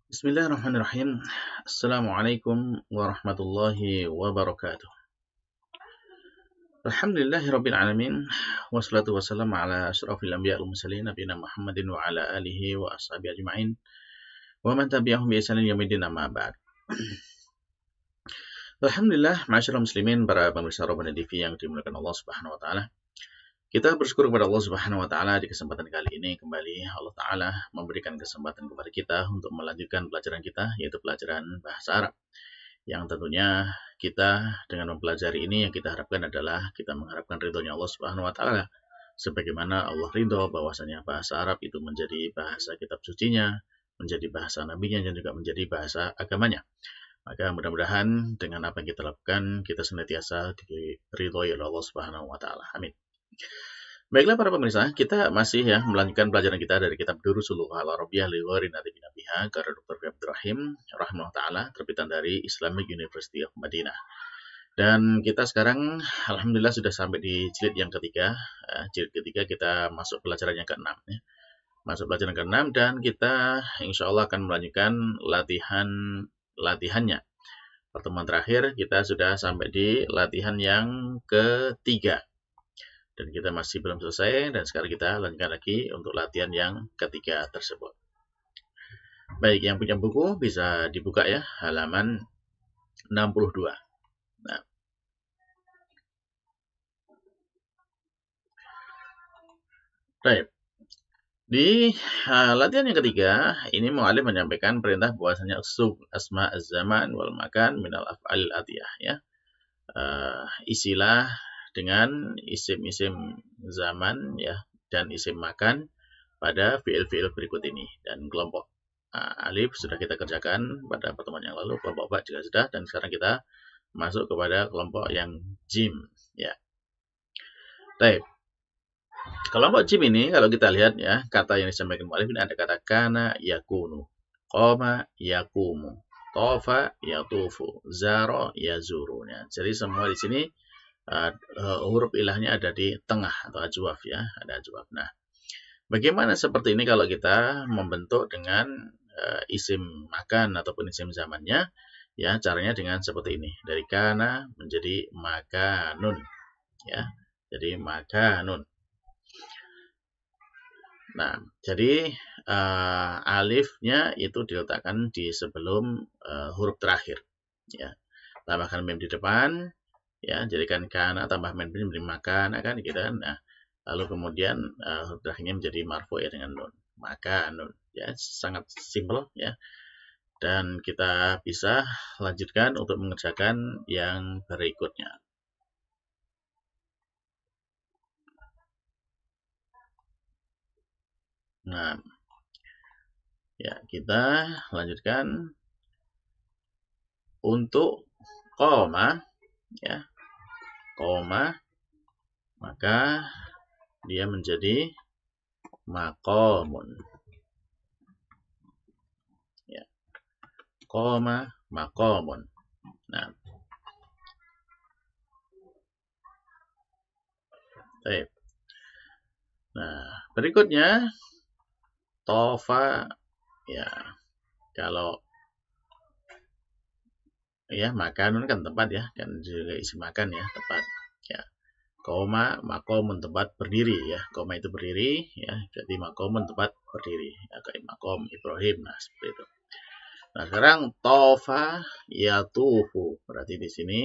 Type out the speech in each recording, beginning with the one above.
Bismillahirrahmanirrahim. Assalamualaikum warahmatullahi wabarakatuh. Alhamdulillahirabbil alamin wassalatu wassalamu ala asyrafil anbiya'i wal mursalin nabiyina Muhammadin wa ala alihi wa ashabihi ajmain wa man tabi'ahum bi ihsanin yaumil amma ba'd. Alhamdulillah, ma'asyiral muslimin, para pemirsa Rabbani TV yang dimuliakan Allah Subhanahu wa taala. Kita bersyukur kepada Allah Subhanahu wa taala di kesempatan kali ini kembali Allah taala memberikan kesempatan kepada kita untuk melanjutkan pelajaran kita, yaitu pelajaran bahasa Arab. Yang tentunya kita dengan mempelajari ini yang kita harapkan adalah kita mengharapkan ridhonya Allah Subhanahu wa taala. Sebagaimana Allah ridho bahwasanya bahasa Arab itu menjadi bahasa kitab sucinya, menjadi bahasa nabinya, dan juga menjadi bahasa agamanya. Maka mudah-mudahan dengan apa yang kita lakukan, kita senantiasa diridhoi oleh Allah Subhanahu wa taala. Amin. Baiklah para pemirsa, kita masih melanjutkan pelajaran kita dari kitab Durusul Lughah Al-Arabiyyah li ghairi natiqin biha karya Dr. Abdul Rahim rahimahullah taala, terbitan dari Islamic University of Madinah. Dan kita sekarang alhamdulillah sudah sampai di jilid yang ketiga. Jilid ketiga kita masuk pelajaran yang ke-6 ya. Masuk pelajaran ke-6 dan kita insya Allah akan melanjutkan latihannya. Pertemuan terakhir kita sudah sampai di latihan yang ketiga. Dan kita masih belum selesai, dan sekarang kita lanjutkan lagi untuk latihan yang ketiga tersebut. Baik, yang punya buku bisa dibuka ya, halaman 62. Nah, baik. Di latihan yang ketiga, ini mu'alif menyampaikan perintah bahwasanya usub asma az-zaman wal makan minal af'alil atiyah ya. Isilah dengan isim-isim zaman ya dan isim makan pada fiil-fiil berikut ini. Dan kelompok alif sudah kita kerjakan pada pertemuan yang lalu, kelompok ba juga sudah, dan sekarang kita masuk kepada kelompok yang jim ya. Baik. Kelompok jim ini kalau kita lihat ya, kata yang disampaikan mu'alif ini ada kata kana yakunu, qoma yakumu, tofa yatufu, zaro yazuru ya. Jadi semua di sini huruf ilahnya ada di tengah atau ajwaf ya, ada ajwaf. Nah, bagaimana seperti ini kalau kita membentuk dengan isim makan ataupun isim zamannya? Ya, caranya dengan seperti ini. Dari kana menjadi makanun ya. Jadi makanun. Nah, jadi alifnya itu diletakkan di sebelum huruf terakhir ya. Tambahkan mim di depan ya, jadikan kana tambah mim menjadi makan kan gitu kan. Nah, lalu kemudian huruf terakhirnya menjadi marfu ya dengan nun, maka nun ya, sangat simpel ya. Dan kita bisa lanjutkan untuk mengerjakan yang berikutnya. Nah, ya kita lanjutkan untuk koma ya, koma maka dia menjadi makomun ya, koma makomun. Nah, baik. Nah, berikutnya tofa ya, kalau ya makanun kan tempat ya, kan juga isi makan ya, tempat ya. Koma makomun tempat berdiri ya, koma itu berdiri ya, jadi makomun tempat berdiri ya, kayak makom Ibrahim. Nah, seperti itu. Nah, sekarang tofa yatufu, berarti di sini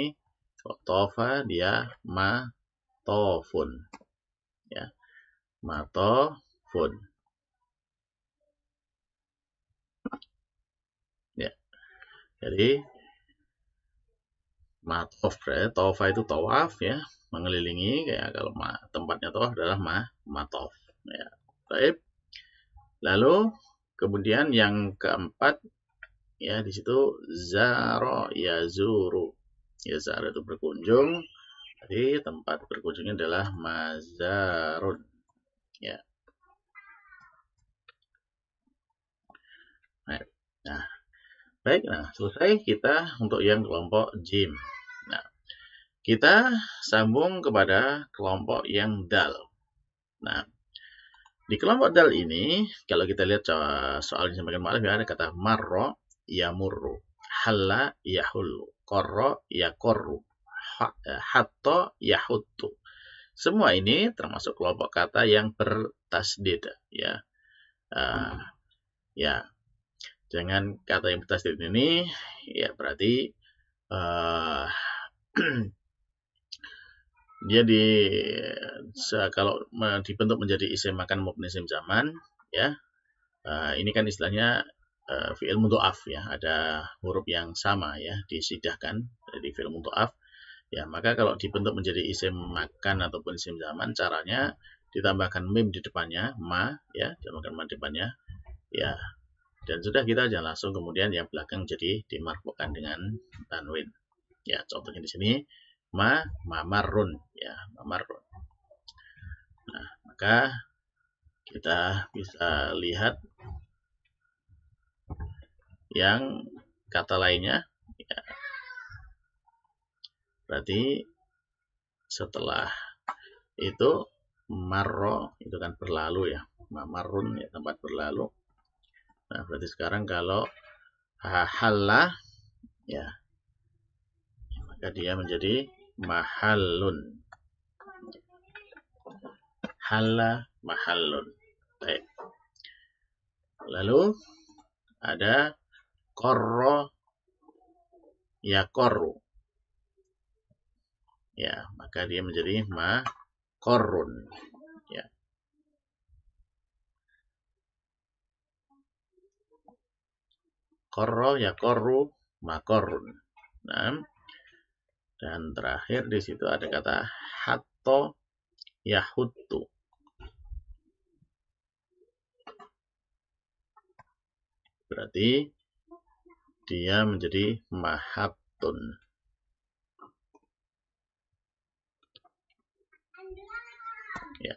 tofa dia matofun ya, matofun ya. Jadi matof ya, tofa itu tawaf ya, mengelilingi, kayak kalau tempatnya tawaf adalah matof ya. Baik. Lalu kemudian yang keempat ya, di situ zaro yazuru ya, zaro itu berkunjung, jadi tempat berkunjungnya adalah mazarun ya. Nah, baik, nah selesai kita untuk yang kelompok jim. Nah, kita sambung kepada kelompok yang dal. Nah, Di kelompok dal ini, kalau kita lihat soal yang disampaikan mu'allif, ada kata marro yamurru, halla yahullu, korro yakorru, hatta yahuttu. Semua ini termasuk kelompok kata yang bertasdid, ya. Ya, dengan kata yang bertasdid ini, ya berarti dia kalau dibentuk menjadi isim makan maupun isim zaman, ya, ini kan istilahnya fi'il mudha'af, ya, ada huruf yang sama, ya, disidahkan dari fi'il mudha'af, ya, maka kalau dibentuk menjadi isim makan ataupun isim zaman, caranya ditambahkan mim di depannya, ma, ya, ditambahkan ma di depannya, ya, dan sudah kita aja langsung kemudian yang belakang jadi dimarfukan dengan tanwin, ya. Contohnya di sini mamarrun, ya, mamarrun. Nah, maka kita bisa lihat yang kata lainnya, ya. Berarti setelah itu marro itu kan berlalu, ya, mamarrun, ya, tempat berlalu. Nah, berarti sekarang kalau halla, ya, maka dia menjadi mahallun. Halla mahallun. Baik. Lalu ada korro yakorru, ya, maka dia menjadi makorrun, ya. Korro yakorru makorrun. Nah, dan terakhir di situ ada kata hatto yahuttu. Berarti dia menjadi mahattun. Ya.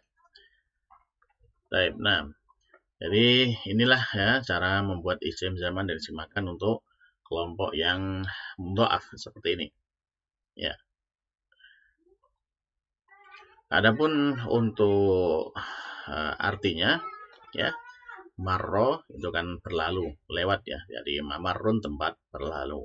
Baik, nah. Jadi inilah, ya, cara membuat isim zaman dan isim makan untuk kelompok yang mudha'af seperti ini. Ya. Adapun untuk artinya, ya, marro itu kan berlalu, lewat, ya. Jadi mamarrun tempat berlalu.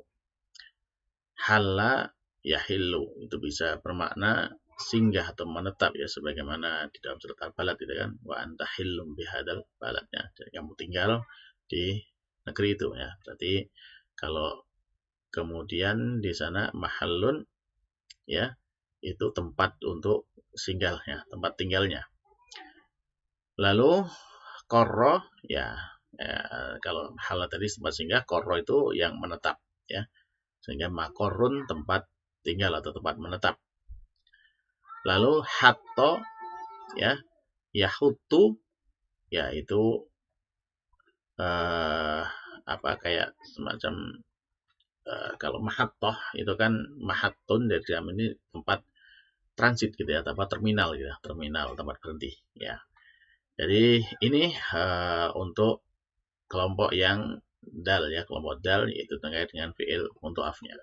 Halla yahillu itu bisa bermakna singgah atau menetap, ya, sebagaimana di dalam surat Al-Balad itu kan, wa anta hillum bihadal baladnya. Jadi kamu tinggal di negeri itu, ya. Berarti kalau kemudian di sana mahallun, ya, itu tempat untuk singgahnya, tempat tinggalnya. Lalu korro, ya, kalau halla tadi tempat singgah, korro itu yang menetap, ya, sehingga makorun tempat tinggal atau tempat menetap. Lalu hatto, ya, yahutu, ya, itu kayak semacam kalau mahattoh itu kan mahattun dari jam ini tempat transit, gitu, ya, tempat terminal, gitu, terminal tempat berhenti, ya. Jadi ini untuk kelompok yang dal, ya, kelompok dal yaitu terkait dengan fi'il mudha'afnya.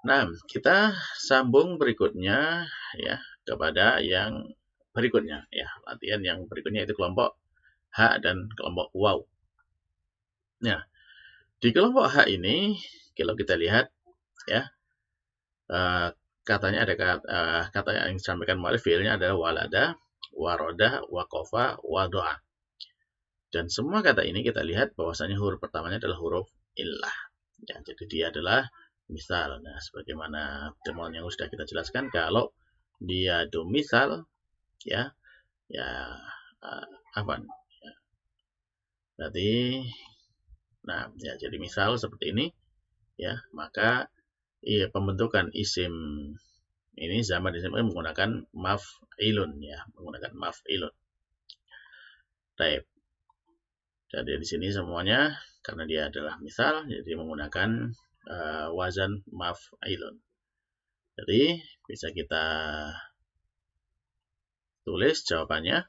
Nah, kita sambung berikutnya, ya, kepada yang berikutnya, ya, latihan yang berikutnya itu kelompok ha dan kelompok waw. Nah, di kelompok ha ini kalau kita lihat, ya, katanya ada kata yang disampaikan mu'allif, fi'ilnya adalah walada, waroda, waqafa, wadoa. Dan semua kata ini kita lihat bahwasanya huruf pertamanya adalah huruf illah, ya, jadi dia adalah misal. Nah, sebagaimana temuan yang sudah kita jelaskan, kalau dia itu misal, ya, apa, ya, berarti, nah, ya, jadi misal seperti ini, ya, maka pembentukan isim ini zaman isim menggunakan maf'ilun, ya, menggunakan maf'ilun. Baik. Jadi di sini semuanya karena dia adalah misal, jadi menggunakan wazan maf'ilun. Jadi bisa kita tulis jawabannya.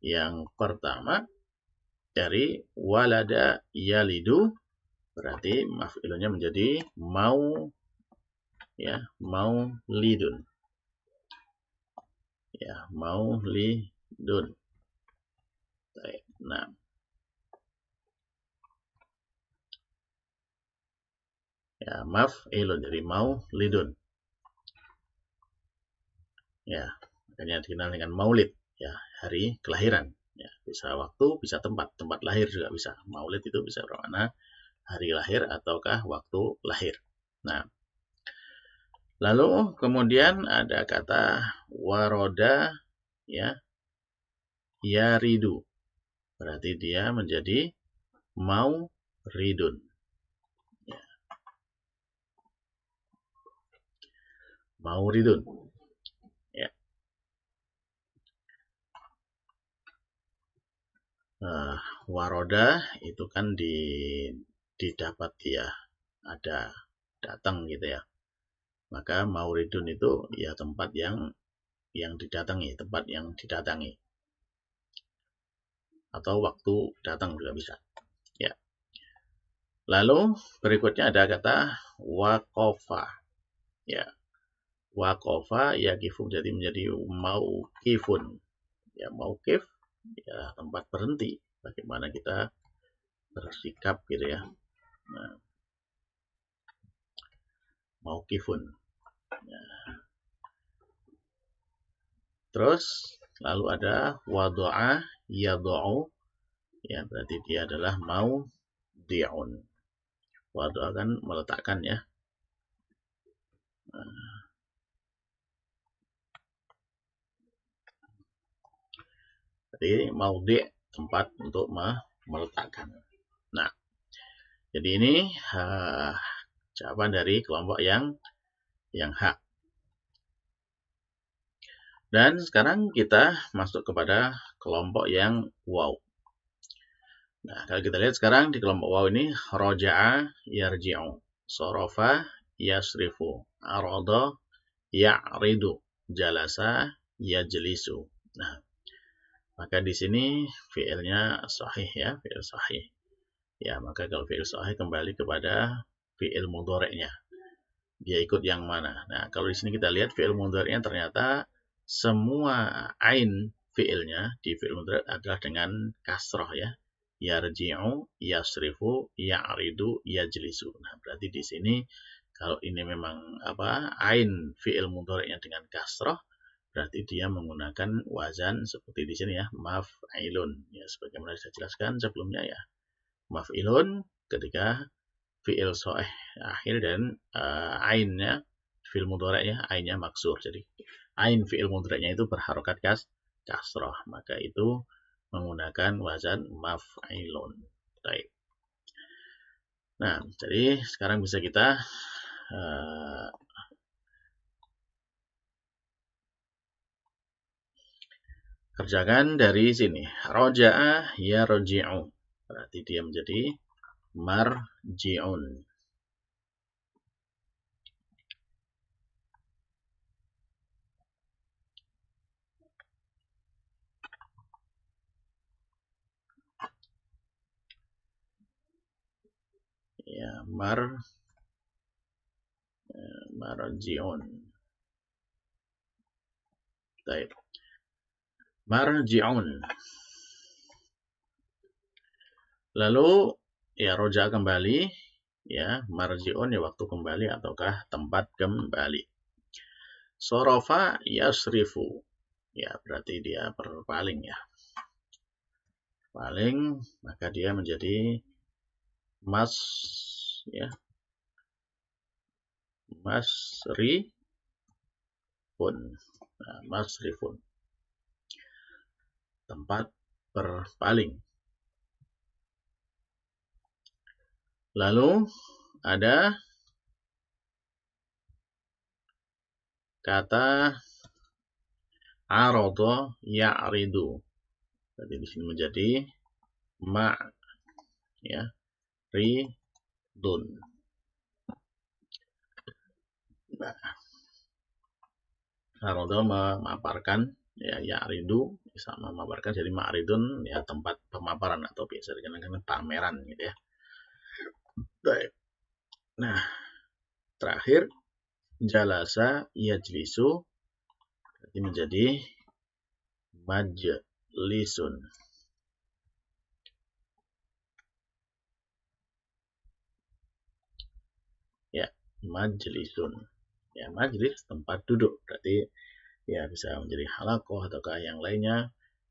Yang pertama dari walada yalidu, berarti maf'ilunnya menjadi mau, ya, mau lidun. Ya, maulidun. Baik. Nah, ya, maf'ilun jadi maulidun. Ya, makanya dikenal dengan maulid, ya, hari kelahiran. Ya, bisa waktu, bisa tempat lahir juga bisa. Maulid itu bisa bermakna hari lahir ataukah waktu lahir. Nah, lalu kemudian ada kata waroda, ya, yaridu. Berarti dia menjadi mauridun. Ya, mauridun. Ya. Waroda itu kan didapat ya, ada datang gitu ya. Maka mauridun itu ya tempat yang didatangi, tempat yang didatangi. Atau waktu datang juga bisa. Ya. Lalu berikutnya ada kata wakofa. Ya. Wakofa ya kifu jadi menjadi mauqifun. Ya, mauqif ya tempat berhenti. Bagaimana kita bersikap gitu ya. Nah, mauqifun. Ya. Terus lalu ada wado'a yado'u. Ya, berarti dia adalah maudi'un. Wado'a kan meletakkan ya. Jadi maudi' tempat untuk meletakkan. Nah, jadi ini jawaban dari kelompok yang hak. Dan sekarang kita masuk kepada kelompok yang waw. Nah, kalau kita lihat sekarang di kelompok waw ini roja'a yarji'u, sorofa yasrifu, arada ya'ridu, jalasa yajlisu. Nah, maka di sini fi'ilnya sahih ya, fi'il sahih. Ya, maka kalau fi'il sahih kembali kepada fi'il mudhari'nya. Dia ikut yang mana? Nah, kalau di sini kita lihat fi'il mudhari'nya ternyata semua ain fi'ilnya di fi'il mudhari' adalah dengan kasroh ya. Yarji'u, yasrifu, ya'ridu, yajlisu. Nah, berarti di sini kalau ini memang ain fi'il mudhari'nya dengan kasroh, berarti dia menggunakan wazan seperti di sini ya, maf'ilun. Ya, sebagaimana saya jelaskan sebelumnya ya. Maf'ilun ketika fi'il sahih akhir dan ainnya fi'il mudhari'nya ainnya maksur. Jadi ain fi'il mudhari'nya itu berharokat kasroh, maka itu menggunakan wazan maf'ilun. Baik. Nah, jadi sekarang bisa kita kerjakan dari sini. Roja'a yarji'u. Berarti dia menjadi marji'un. Ya, marji'un. Baik. Marji'un. Lalu ya roja kembali, ya marji'un ya waktu kembali ataukah tempat kembali. Sorofa yasrifu, ya berarti dia berpaling ya. Paling maka dia menjadi masrifun. Nah, masrifun. Tempat berpaling. Lalu ada kata arada ya'ridu. Jadi di sini menjadi ridun. Nah, arada memaparkan ya ya'ridu sama memaparkan jadi ma'ridun ya tempat pemaparan atau biasa dikenal pameran gitu ya. Baik. Nah, terakhir jalasa yajlisu berarti menjadi majlisun. Ya, majlisun. Ya, majlis tempat duduk. Berarti ya bisa menjadi halaqah ataukah yang lainnya.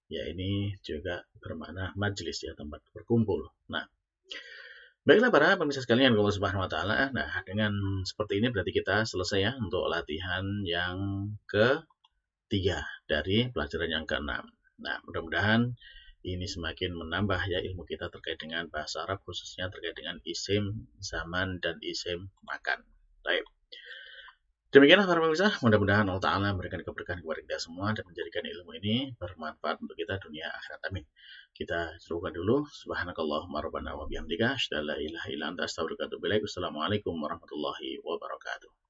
Ya, ini juga bermakna majlis, ya, tempat berkumpul. Nah, baiklah para pemirsa sekalian Allah Subhanahu wa taala. Nah, dengan seperti ini berarti kita selesai ya untuk latihan yang ketiga dari pelajaran yang keenam. Nah, mudah-mudahan ini semakin menambah ya ilmu kita terkait dengan bahasa Arab, khususnya terkait dengan isim zaman dan isim makan. Baik. Demikianlah para pemirsa, mudah-mudahan Allah Ta'ala memberikan keberkahan kepada kita semua dan menjadikan ilmu ini bermanfaat untuk kita dunia akhirat. Amin. Kita serukan dulu. Subhanakallahumma rabbana wa bihamdika asyhadu an la ilaha illa anta astaghfiruka wa atubu ilaik. Wassalamualaikum warahmatullahi wabarakatuh.